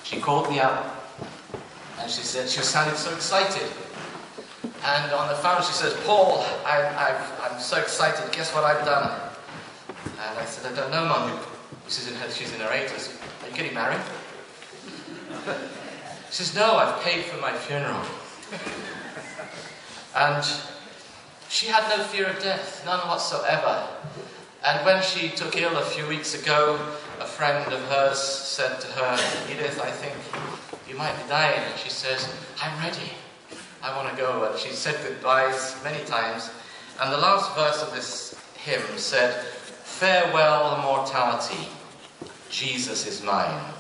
She called me up and she said she was sounding so excited. And on the phone she says, "Paul, I'm so excited. Guess what I've done?" And I said, "I don't know, Mum." She's in her 80s. "Are you getting married?" She says, "No, I've paid for my funeral." And she had no fear of death, none whatsoever. And when she took ill a few weeks ago, a friend of hers said to her, "Edith, I think you might be dying." And she says, "I'm ready. I want to go." And she said goodbyes many times. And the last verse of this hymn said, "Farewell, mortality. Jesus is mine.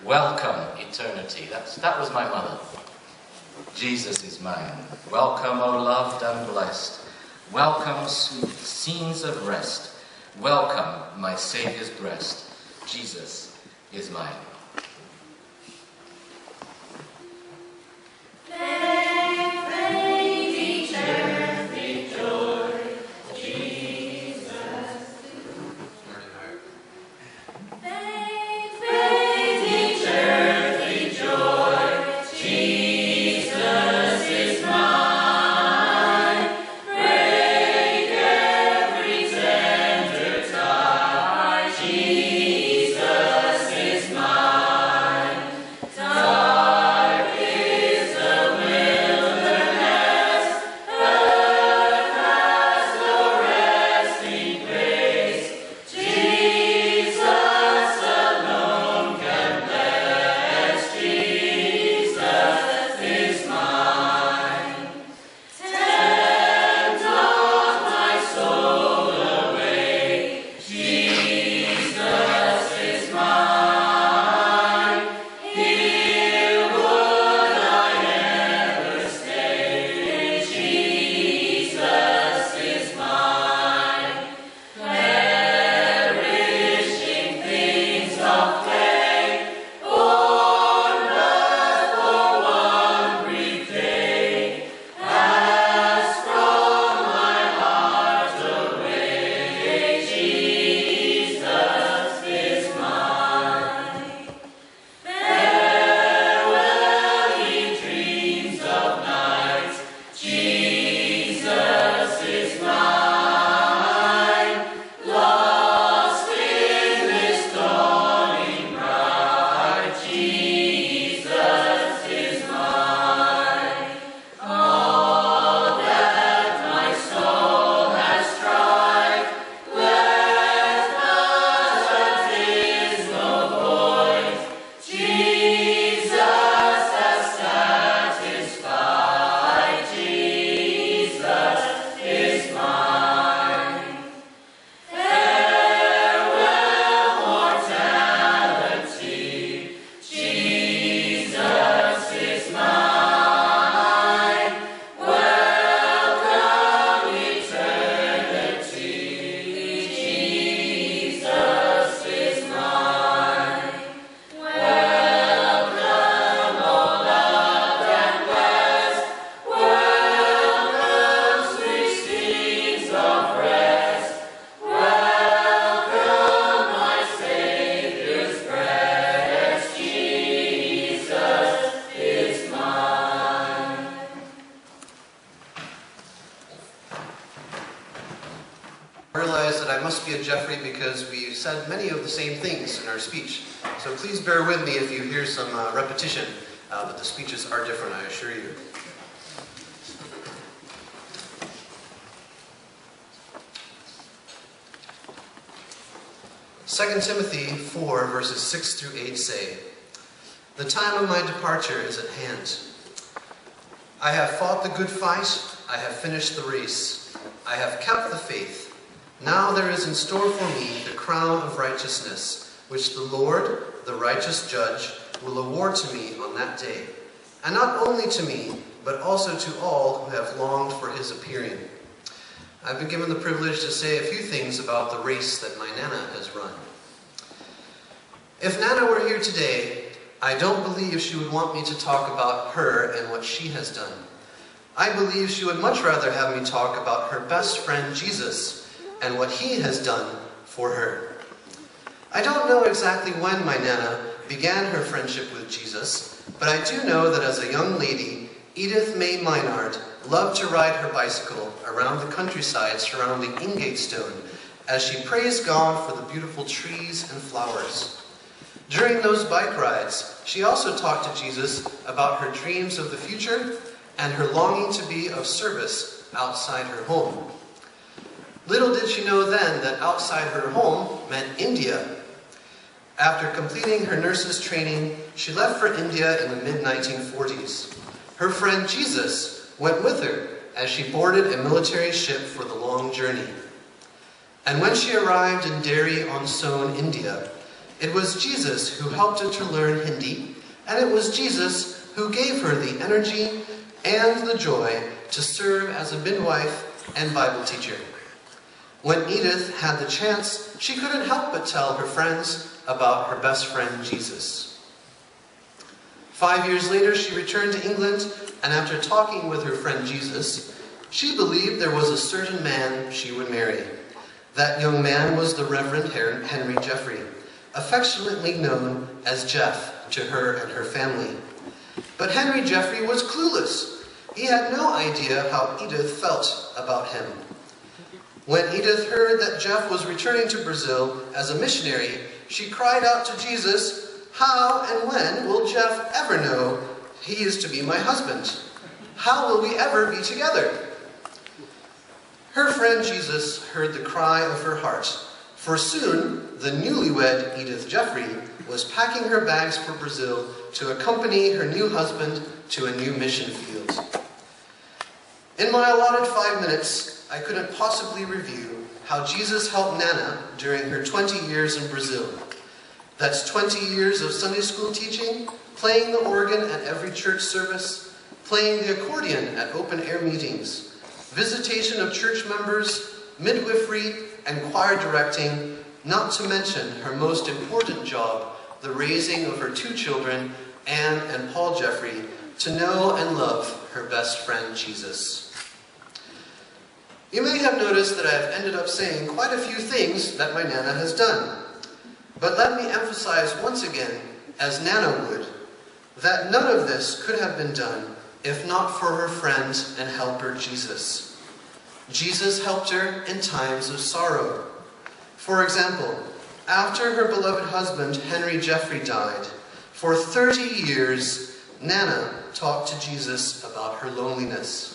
Welcome, eternity." That was my mother. Jesus is mine. Welcome, O loved and blessed. Welcome, sweet scenes of rest. Welcome, my Saviour's breast. Jesus is mine. Jeffery, because we said many of the same things in our speech. So please bear with me if you hear some repetition, but the speeches are different, I assure you. Second Timothy 4, verses 6 through 8 say, "The time of my departure is at hand. I have fought the good fight, I have finished the race, I have kept the faith. Now there is in store for me the crown of righteousness, which the Lord, the righteous judge, will award to me on that day. And not only to me, but also to all who have longed for his appearing. I've been given the privilege to say a few things about the race that my Nana has run. If Nana were here today, I don't believe she would want me to talk about her and what she has done. I believe she would much rather have me talk about her best friend Jesus and what he has done for her. I don't know exactly when my Nana began her friendship with Jesus, but I do know that as a young lady, Edith May Maynard loved to ride her bicycle around the countryside surrounding Ingatestone as she praised God for the beautiful trees and flowers. During those bike rides, she also talked to Jesus about her dreams of the future and her longing to be of service outside her home. Little did she know then that outside her home meant India. After completing her nurse's training, she left for India in the mid-1940s. Her friend Jesus went with her as she boarded a military ship for the long journey. And when she arrived in Derry-on-Soane, India, it was Jesus who helped her to learn Hindi, and it was Jesus who gave her the energy and the joy to serve as a midwife and Bible teacher. When Edith had the chance, she couldn't help but tell her friends about her best friend Jesus. 5 years later, she returned to England, and after talking with her friend Jesus, she believed there was a certain man she would marry. That young man was the Reverend Henry Jeffery, affectionately known as Jeff to her and her family. But Henry Jeffery was clueless. He had no idea how Edith felt about him. When Edith heard that Jeff was returning to Brazil as a missionary, she cried out to Jesus, "How and when will Jeff ever know he is to be my husband? How will we ever be together?" Her friend Jesus heard the cry of her heart, for soon the newlywed Edith Jeffery was packing her bags for Brazil to accompany her new husband to a new mission field. In my allotted 5 minutes, I couldn't possibly review how Jesus helped Nana during her 20 years in Brazil. That's 20 years of Sunday school teaching, playing the organ at every church service, playing the accordion at open-air meetings, visitation of church members, midwifery, and choir directing, not to mention her most important job, the raising of her 2 children, Anne and Paul Jeffery, to know and love her best friend Jesus. You may have noticed that I have ended up saying quite a few things that my Nana has done. But let me emphasize once again, as Nana would, that none of this could have been done if not for her friend and helper Jesus. Jesus helped her in times of sorrow. For example, after her beloved husband Henry Jeffery died, for 30 years, Nana talked to Jesus about her loneliness.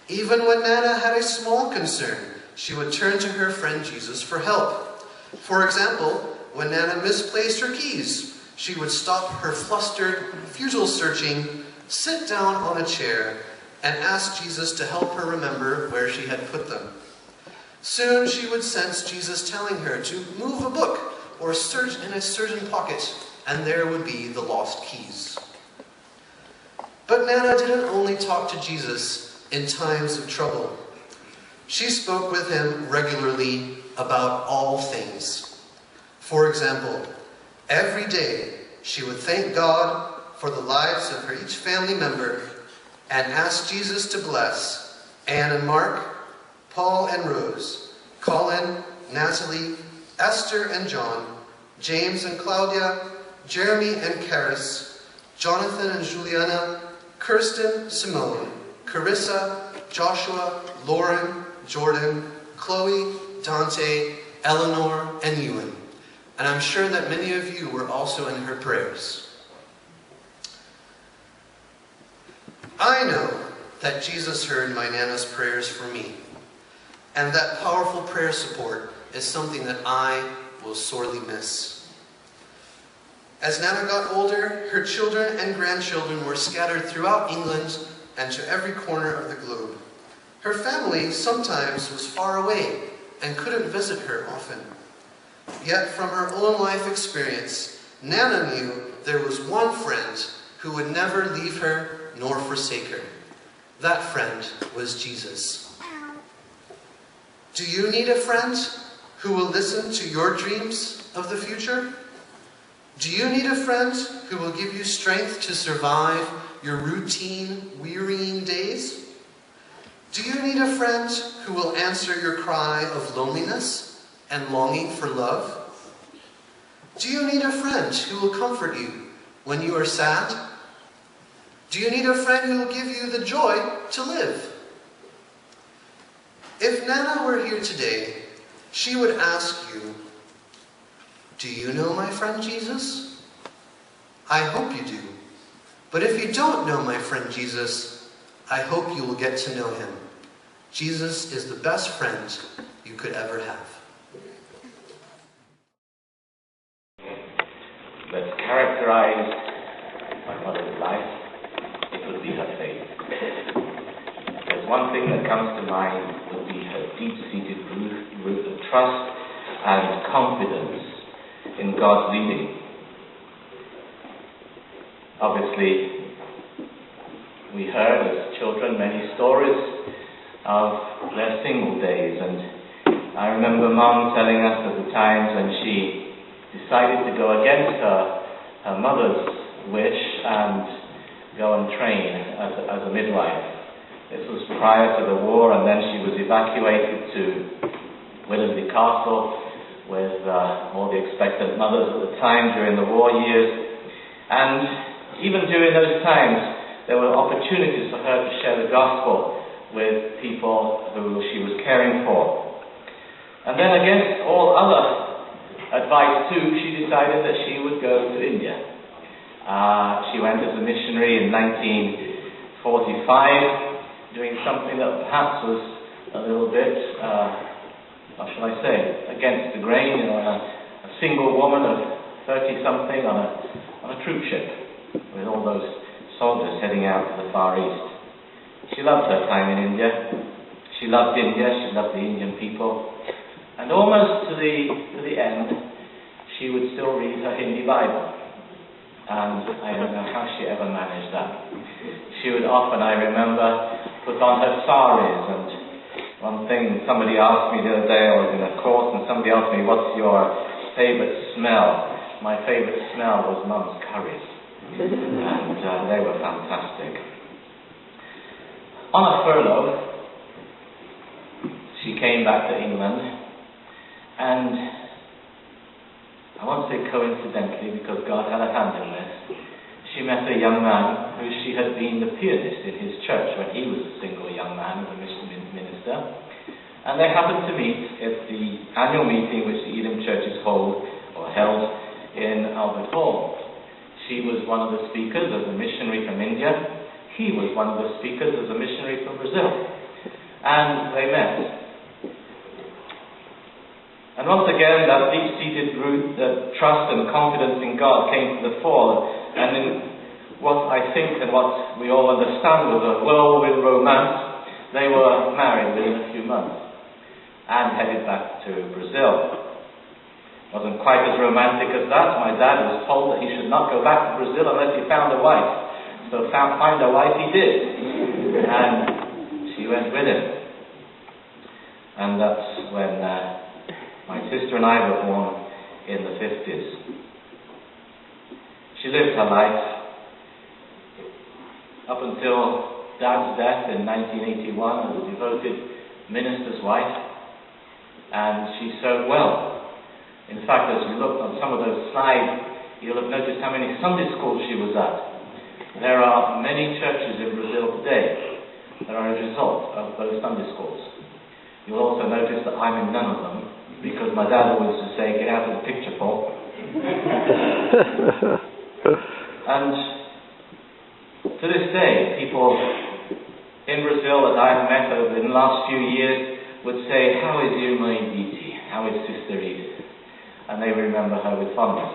Even when Nana had a small concern, she would turn to her friend Jesus for help. For example, when Nana misplaced her keys, she would stop her flustered, futile searching, sit down on a chair, and ask Jesus to help her remember where she had put them. Soon she would sense Jesus telling her to move a book or search in a certain pocket, and there would be the lost keys. But Nana didn't only talk to Jesus in times of trouble. She spoke with him regularly about all things. For example, every day she would thank God for the lives of her each family member and ask Jesus to bless Anne and Mark, Paul and Rose, Colin, Natalie, Esther and John, James and Claudia, Jeremy and Karis, Jonathan and Juliana, Kirsten, Simone, Carissa, Joshua, Lauren, Jordan, Chloe, Dante, Eleanor, and Ewan. And I'm sure that many of you were also in her prayers. I know that Jesus heard my Nana's prayers for me, and that powerful prayer support is something that I will sorely miss. As Nana got older, her children and grandchildren were scattered throughout England, and to every corner of the globe. Her family sometimes was far away and couldn't visit her often. Yet from her own life experience, Nana knew there was one friend who would never leave her nor forsake her. That friend was Jesus. Do you need a friend who will listen to your dreams of the future? Do you need a friend who will give you strength to survive your routine, wearying days? Do you need a friend who will answer your cry of loneliness and longing for love? Do you need a friend who will comfort you when you are sad? Do you need a friend who will give you the joy to live? If Nana were here today, she would ask you, do you know my friend Jesus? I hope you do. But if you don't know my friend Jesus, I hope you will get to know him. Jesus is the best friend you could ever have. That characterized my mother's life, it would be her faith. There's one thing that comes to mind, would be her deep-seated root of trust and confidence in God's leading. Obviously, we heard as children many stories of their single days, and I remember Mum telling us of the times when she decided to go against her mother's wish and go and train as a midwife. This was prior to the war, and then she was evacuated to Willensley Castle with all the expectant mothers at the time during the war years. And even during those times, there were opportunities for her to share the gospel with people who she was caring for. And then, against all other advice too, she decided that she would go to India. She went as a missionary in 1945, doing something that perhaps was a little bit, what shall I say, against the grain. You know, a single woman of 30-something on a troop ship with all those soldiers heading out to the Far East. She loved her time in India. She loved India. She loved the Indian people. And almost to the end, she would still read her Hindi Bible. And I don't know how she ever managed that. She would often, I remember, put on her saris. And one thing, somebody asked me the other day, I was in a course, and somebody asked me, what's your favourite smell? My favourite smell was Mum's curries. And they were fantastic. On a furlough, she came back to England, and I won't say coincidentally, because God had a hand in this, she met a young man who she had been the pianist in his church when he was a single young man as a mission minister. And they happened to meet at the annual meeting which the Elim churches held in Albert Hall. She was one of the speakers as a missionary from India. He was one of the speakers as a missionary from Brazil. And they met. And once again, that deep-seated root, that trust and confidence in God came to the fore. And in what I think and what we all understand was a whirlwind romance, they were married within a few months and headed back to Brazil. Wasn't quite as romantic as that. My dad was told that he should not go back to Brazil unless he found a wife. So find a wife he did. And she went with him. And that's when my sister and I were born in the 50s. She lived her life up until Dad's death in 1981 as a devoted minister's wife. And she served well. In fact, as we looked on some of those slides, you'll have noticed how many Sunday schools she was at. There are many churches in Brazil today that are a result of those Sunday schools. You'll also notice that I'm in none of them, because my dad always used to say, get out of the picture, Paul. And to this day, people in Brazil that I've met over the last few years would say, how is Irmã Edith? How is Sister Edith? And they remember her with fondness.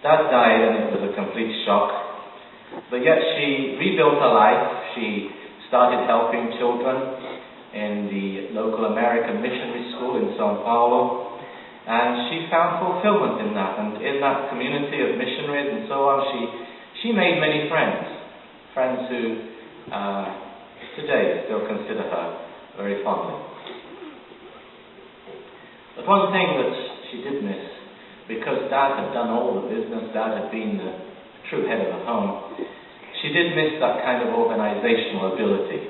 Dad died, and it was a complete shock. But yet she rebuilt her life. She started helping children in the local American missionary school in Sao Paulo. And she found fulfillment in that. And in that community of missionaries and so on, she made many friends. Friends who today still consider her very fondly. But one thing that she did miss, because Dad had done all the business, Dad had been the true head of the home, she did miss that kind of organizational ability.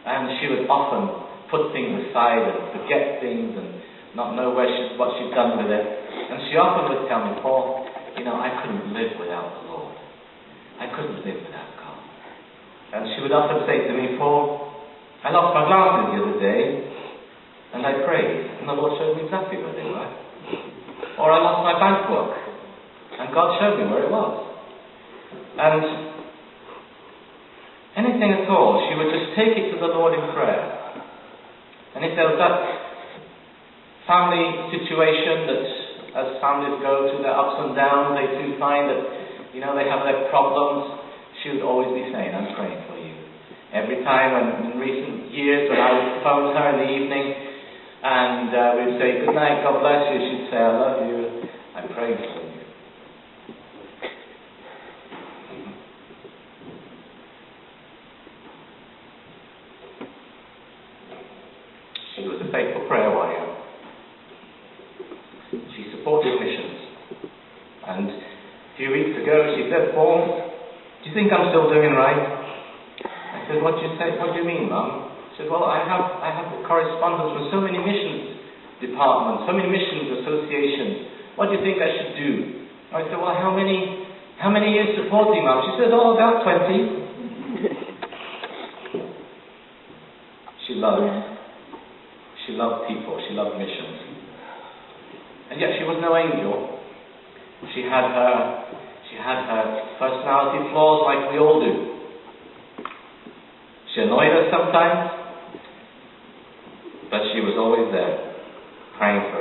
And she would often put things aside and forget things and not know what she'd done with it. And she often would tell me, Paul, I couldn't live without the Lord. I couldn't live without God. And she would often say to me, Paul, I lost my glasses the other day, and I prayed, and the Lord showed me exactly where they were. Or I lost my bank book, and God showed me where it was. And anything at all, she would just take it to the Lord in prayer. And if there was that family situation that, as families go through their ups and downs, they too find that, they have their problems, she would always be saying, I'm praying for you. Every time in recent years when I would phone her in the evening and we'd say, good night, God bless you, she'd say, I love you, I'm praying for you. She was a faithful prayer warrior. She supported missions. And a few weeks ago she said, Paul, do you think I'm still doing right? I said, what do you mean, Mum? She said, well, I have correspondence with so many missions departments, so many missions associations. What do you think I should do? I said, well, how many are you supporting, Mum? She said, oh, about 20. She loved people, she loved missions. And yet she was no angel. She had her personality flaws like we all do. She annoyed us sometimes, but she was always there, praying for